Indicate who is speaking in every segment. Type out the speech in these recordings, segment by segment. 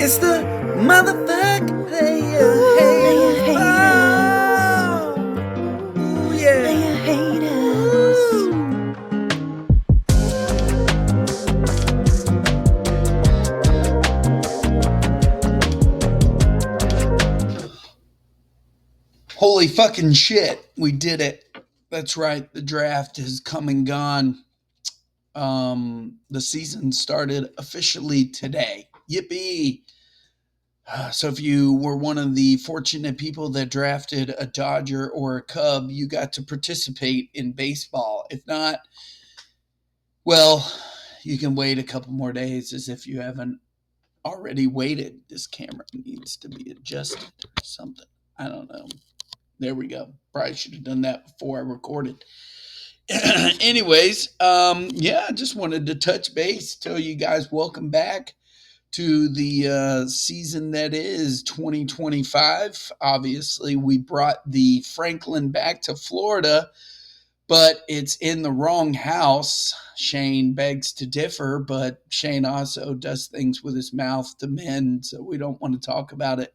Speaker 1: It's the motherfucking player haters. Oh, yeah.
Speaker 2: Player haters.
Speaker 1: Holy fucking shit. We did it. That's right. The draft has come and gone. The season started officially today. Yippee. So if you were one of the fortunate people that drafted a Dodger or a Cub, you got to participate in baseball. If not, well, you can wait a couple more days as if you haven't already waited. This camera needs to be adjusted or something. I don't know. There we go. Probably should have done that before I recorded. Anyways, yeah, I just wanted to touch base, tell you guys welcome back to the season that is 2025. Obviously, we brought the Franklin back to Florida, but it's in the wrong house. Shane begs to differ, but Shane also does things with his mouth to men, so we don't want to talk about it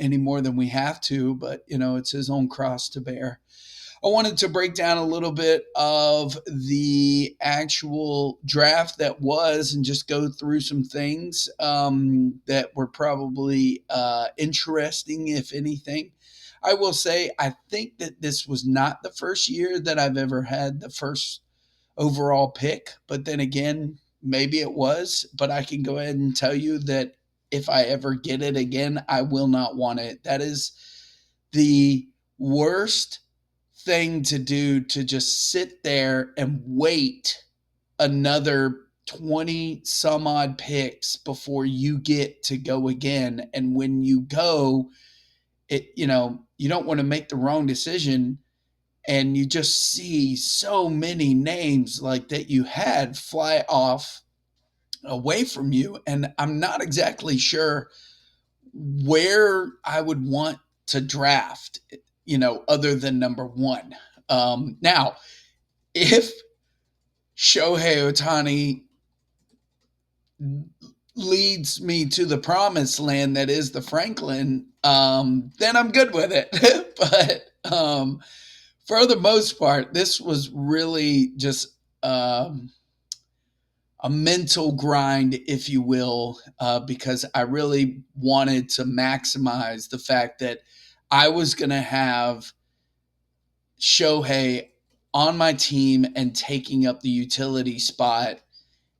Speaker 1: any more than we have to, but it's his own cross to bear. I wanted to break down a little bit of the actual draft that was and just go through some things that were probably interesting, if anything. I will say, I think that this was not the first year that I've ever had the first overall pick, but then again, maybe it was. But I can go ahead and tell you that if I ever get it again, I will not want it. That is the worst thing to do, to just sit there and wait another 20 some odd picks before you get to go again. And when you go, you don't want to make the wrong decision, and you just see so many names like that you had fly off away from you. And I'm not exactly sure where I would want to draft, other than number one. Now, if Shohei Ohtani leads me to the promised land that is the Franklin, then I'm good with it. But for the most part, this was really just a mental grind, if you will, because I really wanted to maximize the fact that I was going to have Shohei on my team and taking up the utility spot.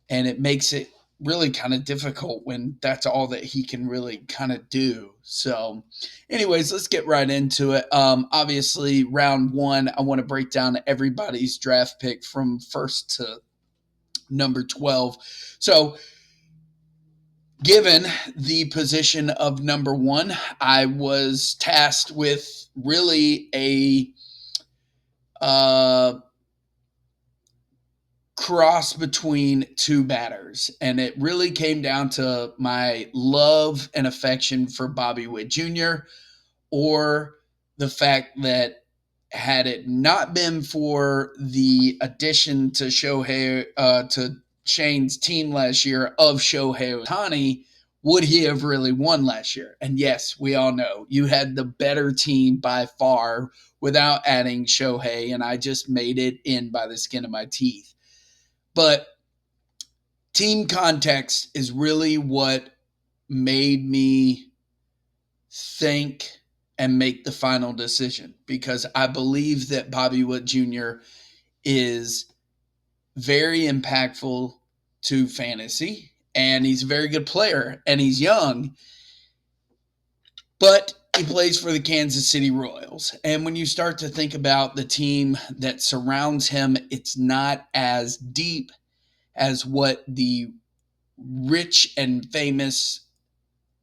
Speaker 1: And it makes it really kind of difficult when that's all that he can really kind of do. So anyways, let's get right into it. Obviously, round one, I want to break down everybody's draft pick from first to number 12. So given the position of number one, I was tasked with really a cross between two batters, and it really came down to my love and affection for Bobby Witt Jr., or the fact that had it not been for the addition to to Shane's team last year of Shohei Ohtani, would he have really won last year? And yes, we all know you had the better team by far without adding Shohei, and I just made it in by the skin of my teeth. But team context is really what made me think and make the final decision, because I believe that Bobby Witt Jr. is very impactful to fantasy, and he's a very good player, and he's young, but he plays for the Kansas City Royals. And when you start to think about the team that surrounds him, it's not as deep as what the rich and famous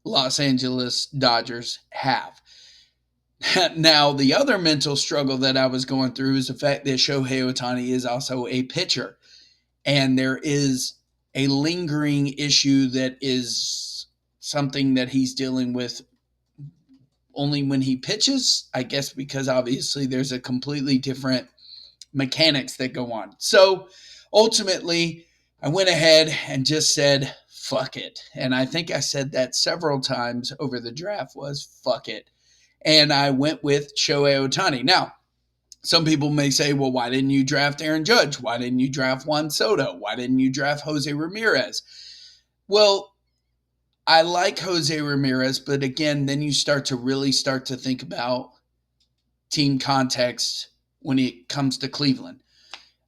Speaker 1: Los Angeles Dodgers have. Now, the other mental struggle that I was going through is the fact that Shohei Ohtani is also a pitcher. And there is a lingering issue that is something that he's dealing with only when he pitches, I guess, because obviously there's a completely different mechanics that go on. So ultimately, I went ahead and just said, fuck it. And I think I said that several times over the draft was fuck it. And I went with Shohei Ohtani. Now, some people may say, well, why didn't you draft Aaron Judge? Why didn't you draft Juan Soto? Why didn't you draft Jose Ramirez? Well, I like Jose Ramirez, but again, then you start to think about team context when it comes to Cleveland.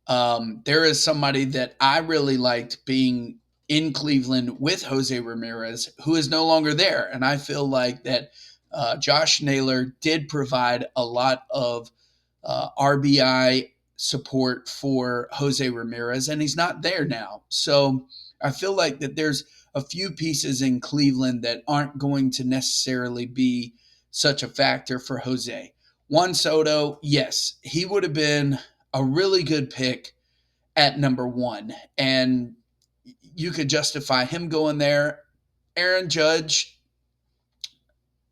Speaker 1: There is somebody that I really liked being in Cleveland with Jose Ramirez, who is no longer there. And I feel like that Josh Naylor did provide a lot of RBI support for Jose Ramirez, and he's not there now. So I feel like that there's a few pieces in Cleveland that aren't going to necessarily be such a factor for Jose. Juan Soto, yes, he would have been a really good pick at number one, and you could justify him going there. Aaron Judge,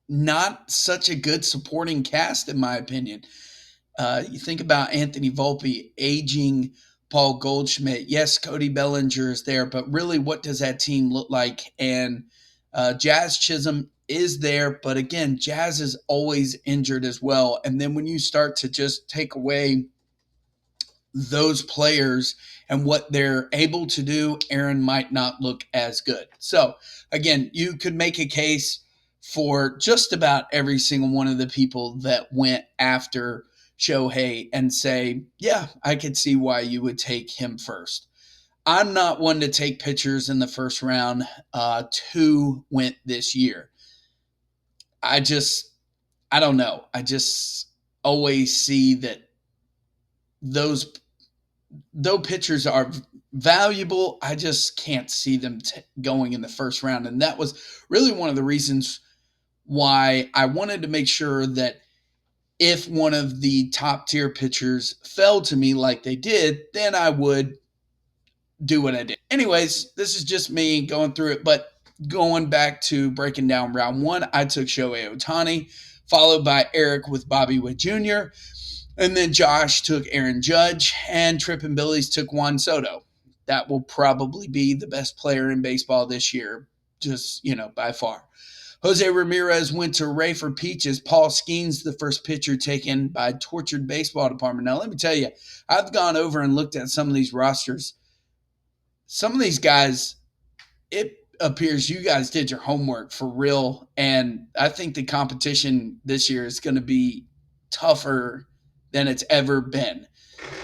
Speaker 1: not such a good supporting cast, in my opinion. You think about Anthony Volpe, aging Paul Goldschmidt. Yes, Cody Bellinger is there, but really, what does that team look like? And Jazz Chisholm is there, but again, Jazz is always injured as well. And then when you start to just take away those players and what they're able to do, Aaron might not look as good. So again, you could make a case for just about every single one of the people that went after Shohei and say, yeah, I could see why you would take him first. I'm not one to take pitchers in the first round. Two went this year. I don't know. I just always see that though pitchers are valuable, I just can't see them going in the first round. And that was really one of the reasons why I wanted to make sure that if one of the top tier pitchers fell to me like they did, then I would do what I did. Anyways, this is just me going through it. But going back to breaking down round one, I took Shohei Ohtani, followed by Eric with Bobby Witt Jr., and then Josh took Aaron Judge, and Trip and Billy's took Juan Soto. That will probably be the best player in baseball this year, just, by far. Jose Ramirez went to Ray for Peaches. Paul Skeens, the first pitcher taken by Tortured Baseball Department. Now, let me tell you, I've gone over and looked at some of these rosters. Some of these guys, it appears you guys did your homework for real, and I think the competition this year is going to be tougher than it's ever been.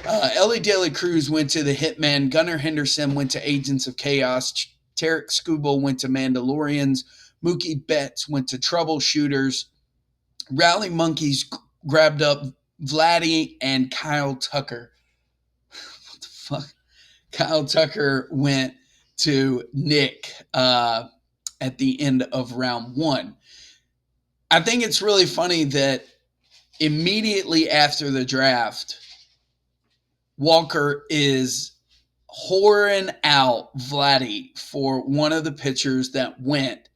Speaker 1: Ellie De La Cruz went to the Hitman. Gunnar Henderson went to Agents of Chaos. Tarek Skubal went to Mandalorians. Mookie Betts went to Troubleshooters. Rally Monkeys grabbed up Vladdy and Kyle Tucker. What the fuck? Kyle Tucker went to Nick at the end of round one. I think it's really funny that immediately after the draft, Walker is whoring out Vladdy for one of the pitchers that went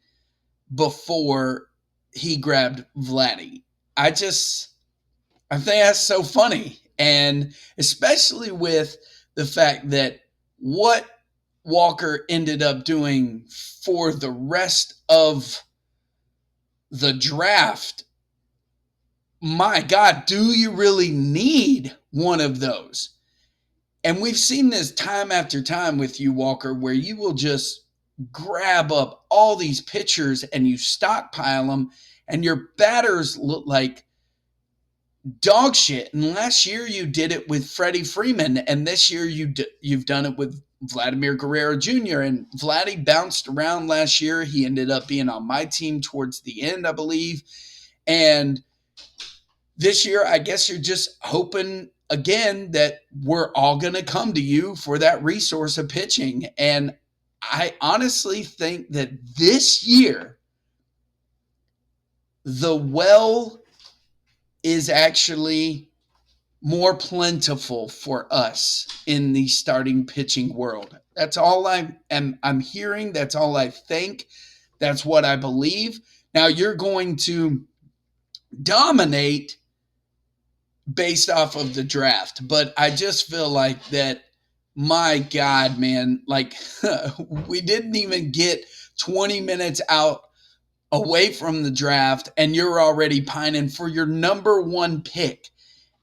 Speaker 1: before he grabbed Vladdy. I think that's so funny. And especially with the fact that what Walker ended up doing for the rest of the draft, my God, do you really need one of those? And we've seen this time after time with you, Walker, where you will just grab up all these pitchers and you stockpile them, and your batters look like dog shit. And last year you did it with Freddie Freeman, and this year you've done it with Vladimir Guerrero Jr. And Vladdy bounced around last year. He ended up being on my team towards the end, I believe. And this year, I guess you're just hoping again that we're all going to come to you for that resource of pitching. And I honestly think that this year, the well is actually more plentiful for us in the starting pitching world. That's all I'm hearing. That's all I think. That's what I believe. Now you're going to dominate based off of the draft, but I just feel like that my God, man. Like, we didn't even get 20 minutes out away from the draft, and you're already pining for your number one pick.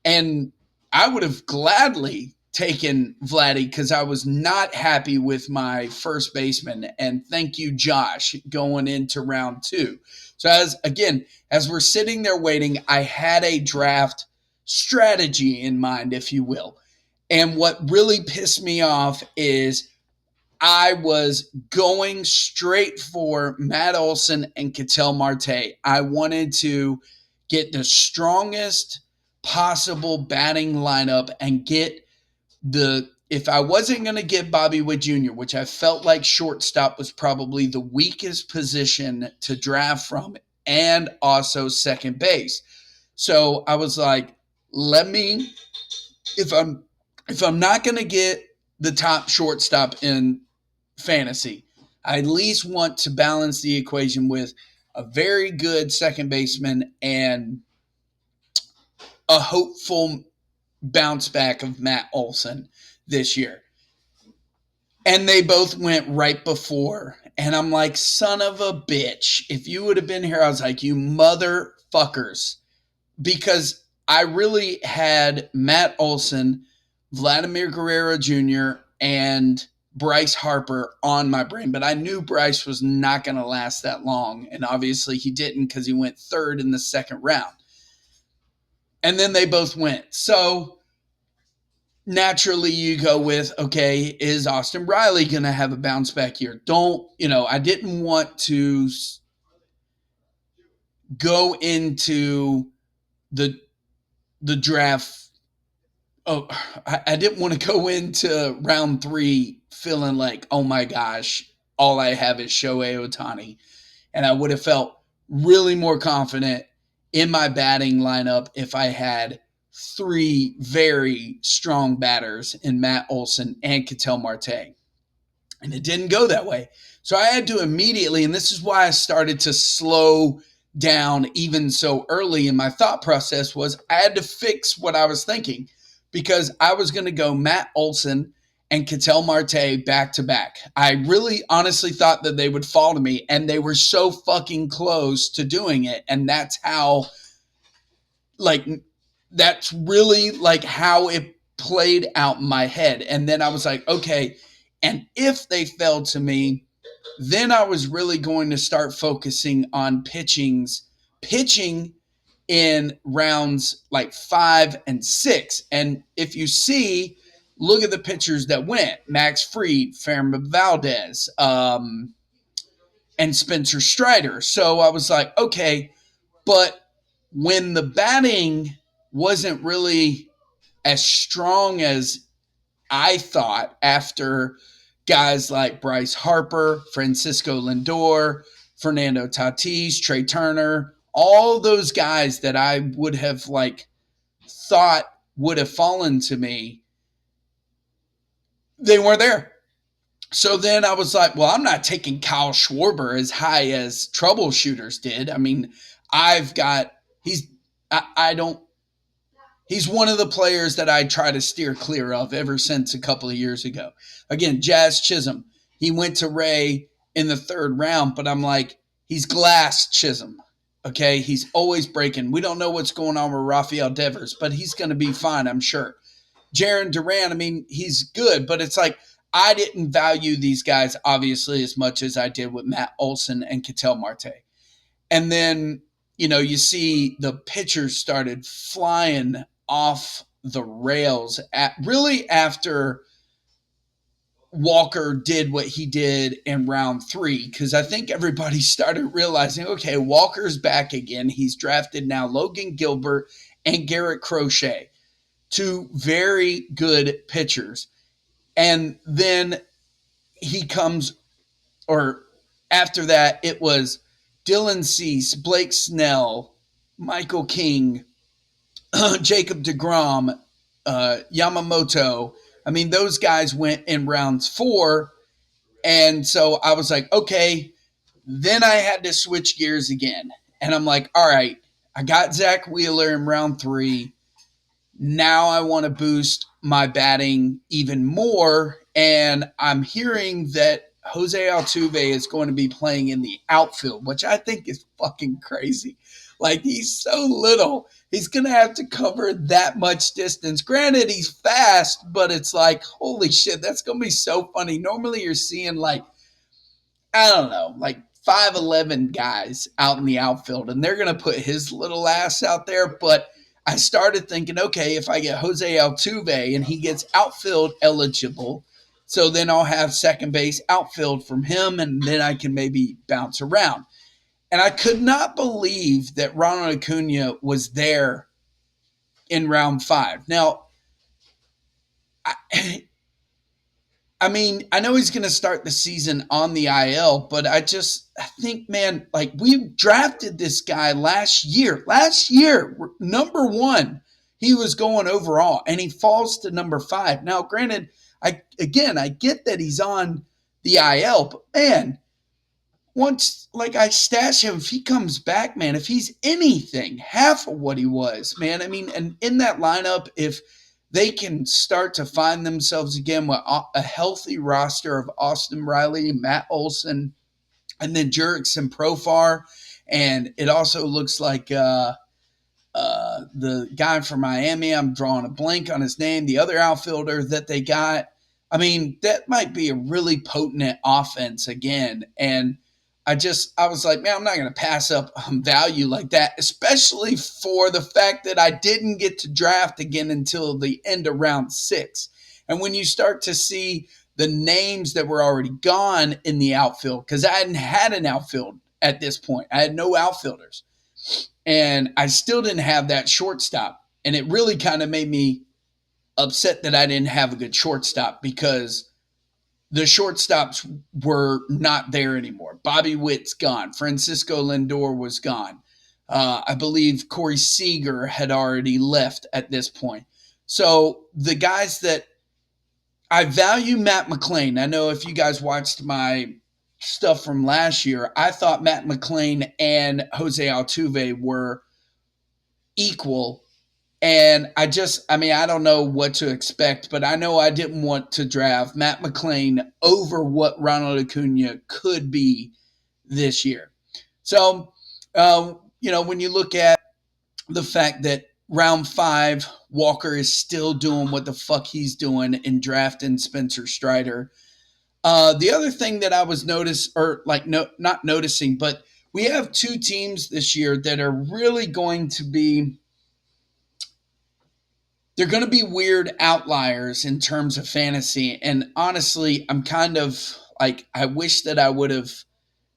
Speaker 1: And I would have gladly taken Vladdy because I was not happy with my first baseman. And thank you, Josh, going into round two. So as we're sitting there waiting, I had a draft strategy in mind, if you will. And what really pissed me off is I was going straight for Matt Olson and Ketel Marte. I wanted to get the strongest possible batting lineup and get if I wasn't going to get Bobby Witt Jr., which I felt like shortstop was probably the weakest position to draft from, and also second base. So I was like, if I'm not going to get the top shortstop in fantasy, I at least want to balance the equation with a very good second baseman and a hopeful bounce back of Matt Olson this year. And they both went right before. And I'm like, son of a bitch. If you would have been here, I was like, you motherfuckers. Because I really had Matt Olson, Vladimir Guerrero Jr., and Bryce Harper on my brain. But I knew Bryce was not going to last that long. And obviously he didn't because he went third in the second round. And then they both went. So naturally you go with, okay, is Austin Riley going to have a bounce back year? I didn't want to go into the draft. Oh, I didn't want to go into round 3 feeling like, oh my gosh, all I have is Shohei Ohtani. And I would have felt really more confident in my batting lineup if I had 3 very strong batters in Matt Olson and Ketel Marte. And it didn't go that way. So I had to immediately, and this is why I started to slow down even so early in my thought process, was I had to fix what I was thinking because I was going to go Matt Olson and Ketel Marte back to back. I really honestly thought that they would fall to me, and they were so fucking close to doing it. And that's really how it played out in my head. And then I was like, okay, and if they fell to me, then I was really going to start focusing on pitching in rounds like 5 and 6. And if you see, look at the pitchers that went: Max Fried, Framber Valdez, and Spencer Strider. So I was like, okay, but when the batting wasn't really as strong as I thought after guys like Bryce Harper, Francisco Lindor, Fernando Tatis, Trey Turner, all those guys that I would have thought would have fallen to me, they weren't there. So then I was like, well, I'm not taking Kyle Schwarber as high as troubleshooters did. I mean, he's one of the players that I try to steer clear of ever since a couple of years ago. Again, Jazz Chisholm, he went to Ray in the 3rd round, but I'm like, he's glass Chisholm. Okay, he's always breaking. We don't know what's going on with Rafael Devers, but he's going to be fine, I'm sure. Jarren Duran, I mean, he's good, but it's like I didn't value these guys obviously as much as I did with Matt Olson and Ketel Marte. And then, you see the pitchers started flying off the rails after Walker did what he did in round 3, because I think everybody started realizing, okay, Walker's back again. He's drafted now Logan Gilbert and Garrett Crochet, 2 very good pitchers. And then after that, it was Dylan Cease, Blake Snell, Michael King, Jacob deGrom, Yamamoto. I mean, those guys went in rounds 4. And so I was like, okay, then I had to switch gears again. And I'm like, all right, I got Zach Wheeler in round 3. Now I want to boost my batting even more. And I'm hearing that Jose Altuve is going to be playing in the outfield, which I think is fucking crazy. Like, he's so little. He's going to have to cover that much distance. Granted, he's fast, but it's like, holy shit, that's going to be so funny. Normally, you're seeing, like, I don't know, like 5'11" guys out in the outfield, and they're going to put his little ass out there. But I started thinking, okay, if I get Jose Altuve and he gets outfield eligible, so then I'll have second base outfield from him, and then I can maybe bounce around. And I could not believe that Ronald Acuna was there in round 5. Now, I mean, I know he's going to start the season on the IL, but I think, man, like, we drafted this guy last year, number 1, he was going overall, and he falls to number 5. Now, granted, I get that he's on the IL, but man, once, like, I stash him, if he comes back, man, if he's anything half of what he was, man, I mean, and in that lineup, if they can start to find themselves again with a healthy roster of Austin Riley, Matt Olson, and then Jurickson Profar, and it also looks like the guy from Miami, I'm drawing a blank on his name, the other outfielder that they got. I mean, that might be a really potent offense again. And I was like, man, I'm not going to pass up value like that, especially for the fact that I didn't get to draft again until the end of round 6. And when you start to see the names that were already gone in the outfield, because I hadn't had an outfield at this point, I had no outfielders. And I still didn't have that shortstop. And it really kind of made me upset that I didn't have a good shortstop, because the shortstops were not there anymore. Bobby Witt's gone. Francisco Lindor was gone. I believe Corey Seager had already left at this point. So the guys that I value, Matt McLain. I know if you guys watched my stuff from last year, I thought Matt McLain and Jose Altuve were equal. And I don't know what to expect, but I know I didn't want to draft Matt McLain over what Ronald Acuna could be this year. So, when you look at the fact that round 5, Walker is still doing what the fuck he's doing in drafting Spencer Strider. The other thing that I was not noticing, but we have 2 teams this year that are really going to be, they're going to be weird outliers in terms of fantasy. And honestly, I'm kind of like, I wish that I would have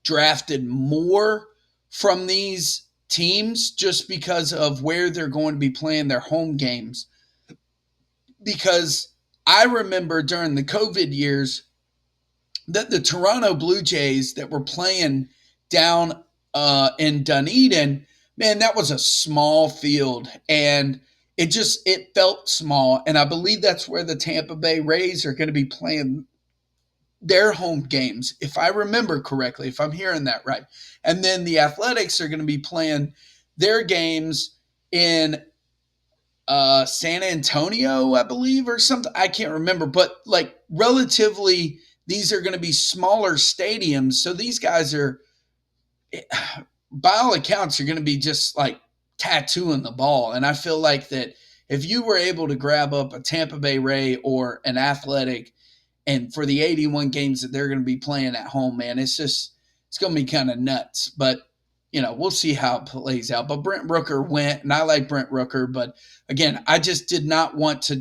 Speaker 1: drafted more from these teams just because of where they're going to be playing their home games. Because I remember during the COVID years that the Toronto Blue Jays that were playing down in Dunedin, man, that was a small field, and it felt small. And I believe that's where the Tampa Bay Rays are going to be playing their home games, if I remember correctly, if I'm hearing that right. And then the Athletics are going to be playing their games in San Antonio, I believe, or something. I can't remember, but like, relatively, these are going to be smaller stadiums. So these guys are, by all accounts, are going to be just like tattooing the ball. And I feel like that if you were able to grab up a Tampa Bay Ray or an Athletic, and for the 81 games that they're going to be playing at home, man, it's going to be kind of nuts. But, we'll see how it plays out. But Brent Rooker went, and I like Brent Rooker. But again, I just did not want to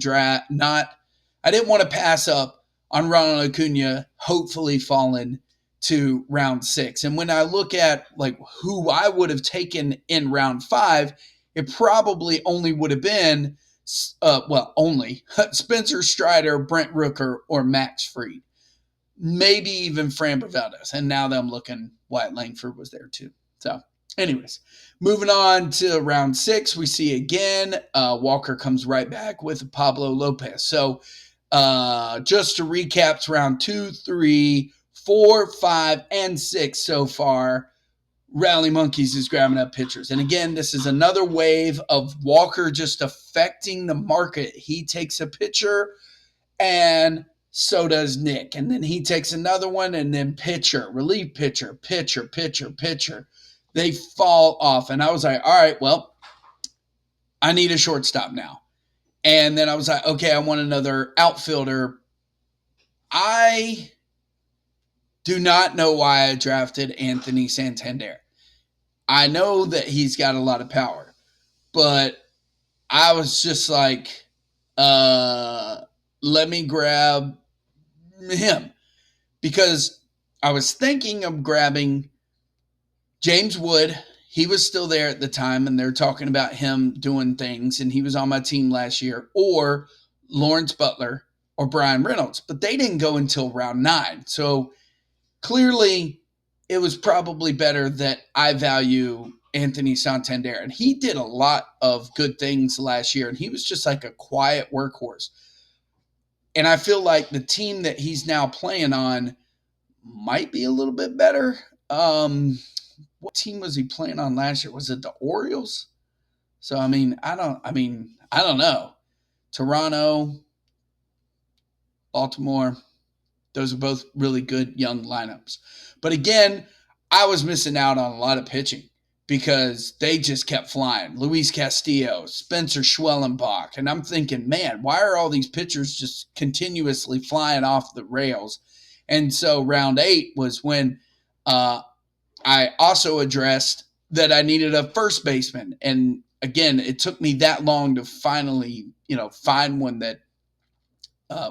Speaker 1: I didn't want to pass up on Ronald Acuna, hopefully falling to round 6. And when I look at like who I would have taken in round 5, it probably only would have been only Spencer Strider, Brent Rooker, or Max Fried. Maybe even Framber Valdez. And now that I'm looking, Wyatt Langford was there too. So, anyways, moving on to round 6, we see again, Walker comes right back with Pablo Lopez. So, just to recap, round 2, 3, 4, 5, and 6 so far. Rally Monkeys is grabbing up pitchers. And again, this is another wave of Walker just affecting the market. He takes a pitcher and so does Nick. And then he takes another one and then pitcher, relief pitcher, pitcher, pitcher, pitcher. They fall off. And I was like, all right, well, I need a shortstop now. And then I was like, okay, I want another outfielder. I do not know why I drafted Anthony Santander. I know that he's got a lot of power, but I was just like, let me grab him, because I was thinking of grabbing James Wood. He was still there at the time, and they're talking about him doing things, and he was on my team last year, or Lawrence Butler or Brian Reynolds, but they didn't go until round 9. So clearly it was probably better that I value Anthony Santander. And he did a lot of good things last year, and he was just like a quiet workhorse. And I feel like the team that he's now playing on might be a little bit better. What team was he playing on last year? Was it the Orioles? So I don't know. Toronto, Baltimore, those are both really good young lineups. But again, I was missing out on a lot of pitching because they just kept flying. Luis Castillo, Spencer Schwellenbach. And I'm thinking, man, why are all these pitchers just continuously flying off the rails? And so round 8 was when I also addressed that I needed a first baseman. And again, it took me that long to finally, find one that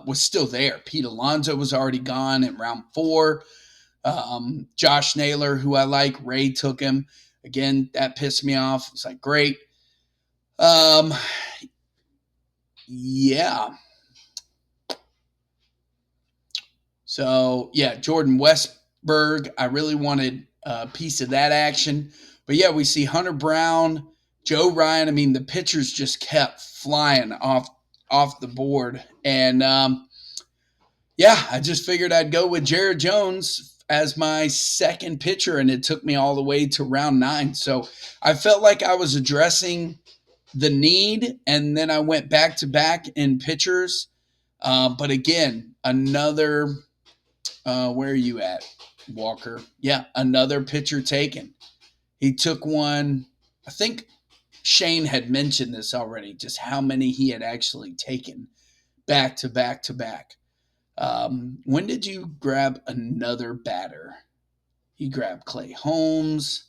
Speaker 1: was still there. Pete Alonso was already gone in round 4. Josh Naylor, who I like, Ray took him. Again, that pissed me off. It's like, great. Yeah. So, yeah, Jordan Westberg. I really wanted a piece of that action. But, yeah, we see Hunter Brown, Joe Ryan. I mean, the pitchers just kept flying off the board. And, yeah, I just figured I'd go with Jared Jones as my second pitcher, and it took me all the way to round 9. So I felt like I was addressing the need, and then I went back to back in pitchers. But again, another, where are you at, Walker? Yeah, another pitcher taken. He took one. I think Shane had mentioned this already, just how many he had actually taken back to back to back. When did you grab another batter? He grabbed Clay Holmes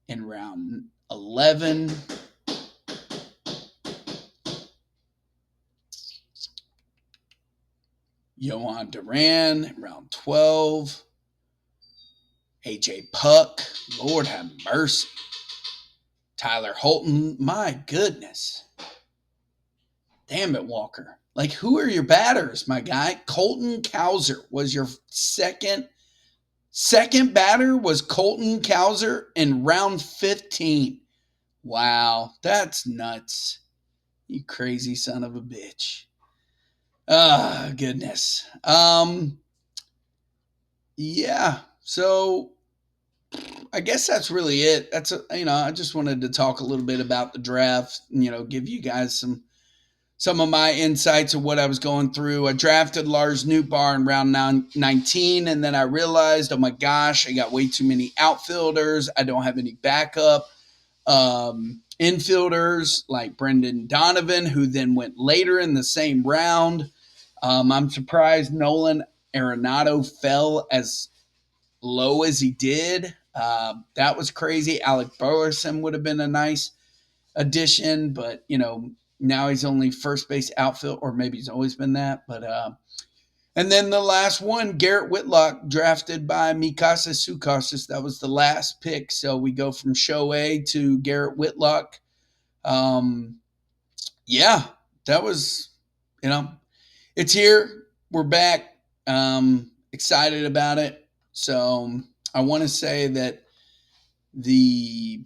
Speaker 1: in round 11. Yohan Duran in round 12. AJ Puck. Lord have mercy. Tyler Holton. My goodness. Damn it, Walker. Like, who are your batters, my guy? Colton Cowser was your second batter, was Colton Cowser in round 15. Wow, that's nuts. You crazy son of a bitch. Ah, goodness. Yeah, so I guess that's really it. I just wanted to talk a little bit about the draft, give you guys some of my insights of what I was going through. I drafted Lars Nootbaar in round 19, and then I realized, oh my gosh, I got way too many outfielders. I don't have any backup infielders like Brendan Donovan, who then went later in the same round. I'm surprised Nolan Arenado fell as low as he did. That was crazy. Alec Burleson would have been a nice addition, but now he's only first base outfield, or maybe he's always been that. But and then the last one, Garrett Whitlock, drafted by Mikasa Sukasas. That was the last pick. So we go from Shohei to Garrett Whitlock. Yeah, that was, it's here. We're back. Excited about it. So I want to say that the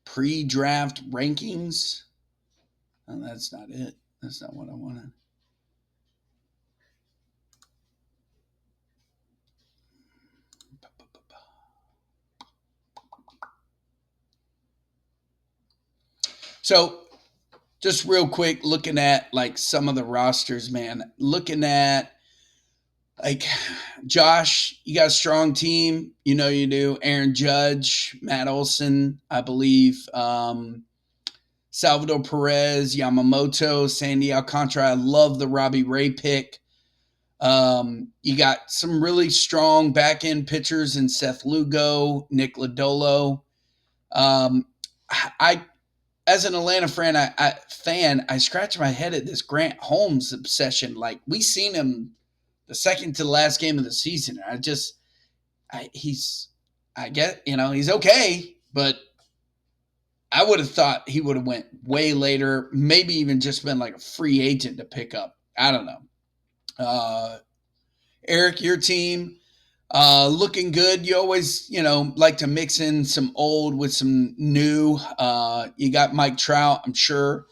Speaker 1: pre-draft rankings, that's not it. That's not what I wanted. So just real quick, looking at like some of the rosters, man. Looking at like Josh, you got a strong team. You know you do. Aaron Judge, Matt Olson, I believe. Salvador Perez, Yamamoto, Sandy Alcantara. I love the Robbie Ray pick. You got some really strong back end pitchers in Seth Lugo, Nick Lodolo. Um, I as an Atlanta fan, I scratch my head at this Grant Holmes obsession. Like we seen him the second to the last game of the season. I get, he's okay, but I would have thought he would have went way later, maybe even just been like a free agent to pick up. I don't know. Eric, your team, looking good. You always, like to mix in some old with some new. You got Mike Trout, I'm sure.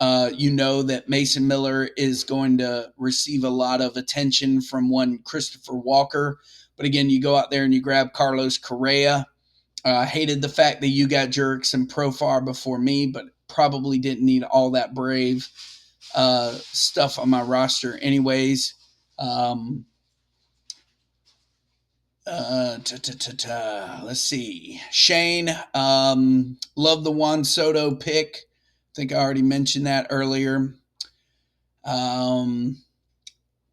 Speaker 1: You know that Mason Miller is going to receive a lot of attention from one Christopher Walker. But again, you go out there and you grab Carlos Correa. Hated the fact that you got Jerks and Profar before me, but probably didn't need all that Brave stuff on my roster anyways. Let's see. Shane, love the Juan Soto pick. I think I already mentioned that earlier.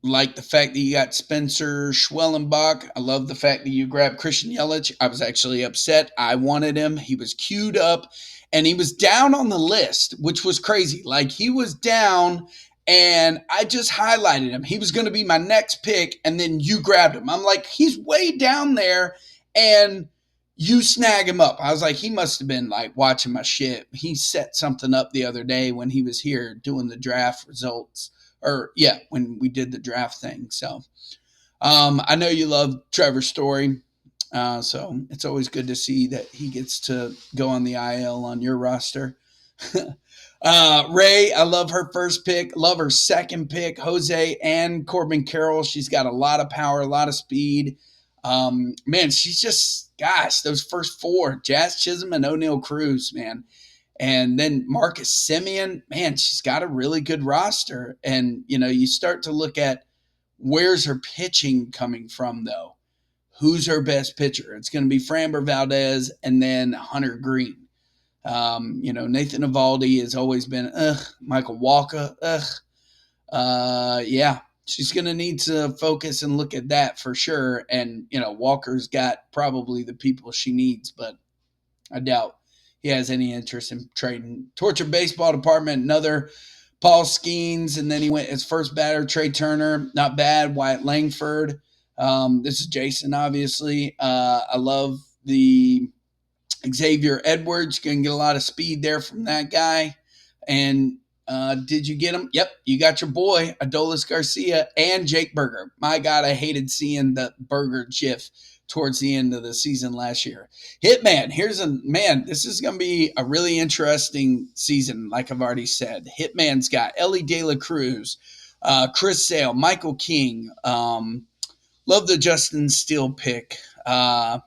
Speaker 1: Like the fact that you got Spencer Schwellenbach. I love the fact that you grabbed Christian Yelich. I was actually upset. I wanted him. He was queued up and he was down on the list, which was crazy. Like he was down and I just highlighted him. He was going to be my next pick and then you grabbed him. I'm like, he's way down there and you snag him up. I was like, he must have been like watching my shit. He set something up the other day when he was here doing the draft results. Or yeah, when we did the draft thing. So I know you love Trevor Story. So it's always good to see that he gets to go on the IL on your roster. Ray, I love her first pick. Love her second pick, Jose and Corbin Carroll. She's got a lot of power, a lot of speed. Man, she's just, gosh, those first four, Jazz Chisholm and O'Neal Cruz, man. And then Marcus Semien, man, she's got a really good roster. And, you start to look at where's her pitching coming from, though. Who's her best pitcher? It's going to be Framber Valdez and then Hunter Green. Nathan Eovaldi has always been, Michael Walker, yeah, she's going to need to focus and look at that for sure. And, Walker's got probably the people she needs, but I doubt he has any interest in trading. Torture Baseball Department, another Paul Skeens, and then he went his first batter, Trey Turner, not bad. Wyatt Langford. This is Jason, obviously. I love the Xavier Edwards. Going to get a lot of speed there from that guy. And did you get him? Yep, you got your boy, Adolis Garcia and Jake Berger. My God, I hated seeing the Berger GIF towards the end of the season last year. Hitman, this is going to be a really interesting season, like I've already said. Hitman's got Ellie De La Cruz, Chris Sale, Michael King. Love the Justin Steele pick. That's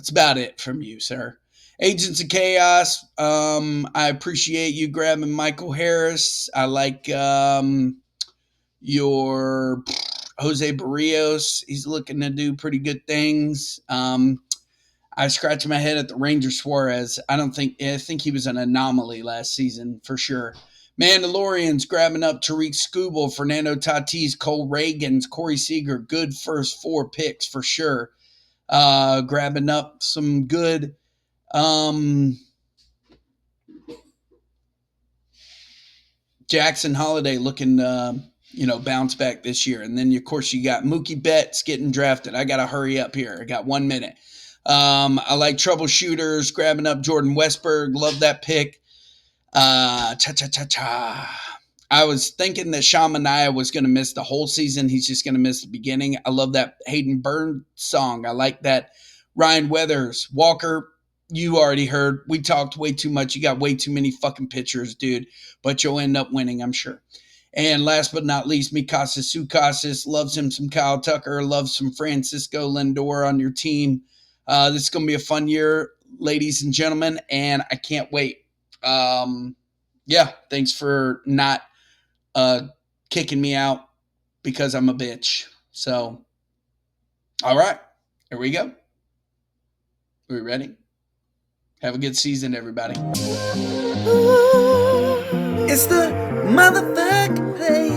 Speaker 1: about it from you, sir. Agents of Chaos. I appreciate you grabbing Michael Harris. I like your Jose Barrios. He's looking to do pretty good things. I scratch my head at the Ranger Suarez. I think he was an anomaly last season for sure. Mandalorians grabbing up Tariq Skubal, Fernando Tatis, Cole Reagans, Corey Seager. Good first four picks for sure. Grabbing up some good Jackson Holiday looking bounce back this year. And then, of course, you got Mookie Betts getting drafted. I got to hurry up here. I got 1 minute. I like troubleshooters, grabbing up Jordan Westberg. Love that pick. I was thinking that Sean Manaea was going to miss the whole season. He's just going to miss the beginning. I love that Hayden Burns song. I like that Ryan Weathers. Walker, you already heard. We talked way too much. You got way too many fucking pitchers, dude. But you'll end up winning, I'm sure. And last but not least, Mikasa Sukasas loves him some Kyle Tucker, loves some Francisco Lindor on your team. This is going to be a fun year. ladies and gentlemen, and I can't wait. Yeah, thanks for not kicking me out because I'm a bitch. So, all right, here we go. Are we ready? Have a good season, everybody.
Speaker 2: It's the motherfucking thing.